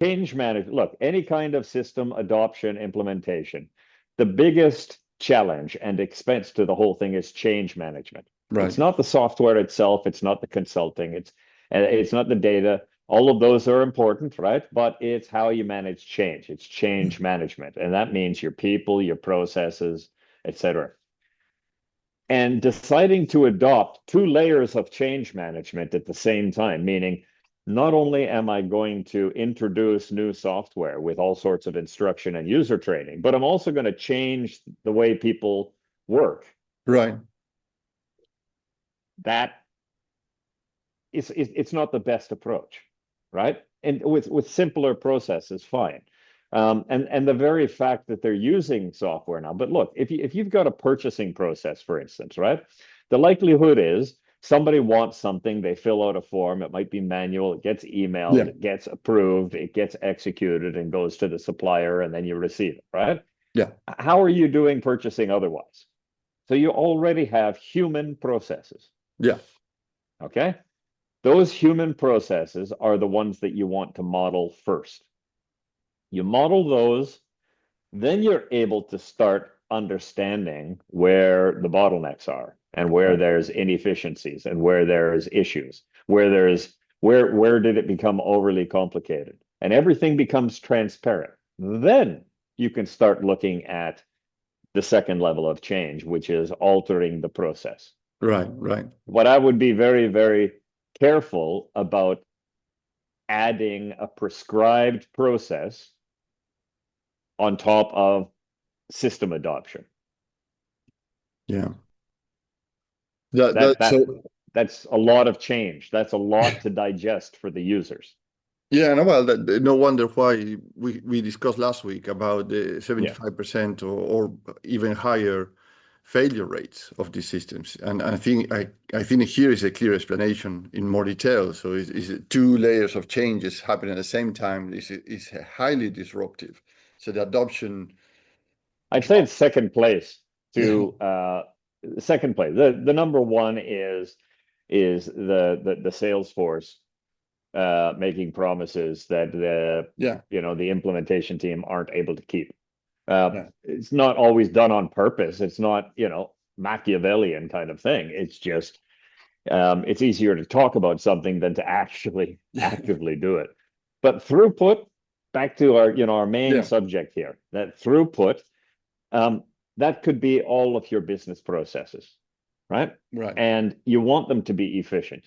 Change management. Look, any kind of system adoption implementation, the biggest challenge and expense to the whole thing is change management. Right. It's not the software itself, it's not the consulting, it's not the data. All of those are important, right? But it's how you manage change. It's change management. And that means your people, your processes, etc. And deciding to adopt two layers of change management at the same time, meaning not only am I going to introduce new software with all sorts of instruction and user training, but I'm also going to change the way people work. Right. That is, it's not the best approach, right? And with simpler processes, fine. And the very fact that they're using software now. But look, if you've got a purchasing process, for instance, right? The likelihood is somebody wants something, they fill out a form, it might be manual, it gets emailed, Yeah. it gets approved, it gets executed and goes to the supplier, and then you receive it, right? Yeah. How are you doing purchasing otherwise? So you already have human processes, Yeah. okay? Those human processes are the ones that you want to model first. You model those, then you're able to start understanding where the bottlenecks are and where Right. there's inefficiencies and where there's issues, where did it become overly complicated? And everything becomes transparent. Then you can start looking at the second level of change, which is altering the process. Right. Right. What I would be very, very careful about adding a prescribed process on top of system adoption. Yeah. That That that that so that's a lot of change. That's a lot to digest for the users. yeah, no, well, no wonder why we discussed last week about the Yeah. 75% or even higher failure rates of these systems. And I think here is a clear explanation in more detail. So is two layers of changes happening at the same time is highly disruptive. So the adoption I'd say drop. it's second place Yeah, to second place. The number one is the Salesforce making promises that yeah, the implementation team aren't able to keep. yeah, It's not always done on purpose. It's not, Machiavellian kind of thing. It's just it's easier to talk about something than to actually yeah, actively do it. But throughput, back to our main yeah, subject here, that throughput, um, that could be all of your business processes, right? right. And you want them to be efficient.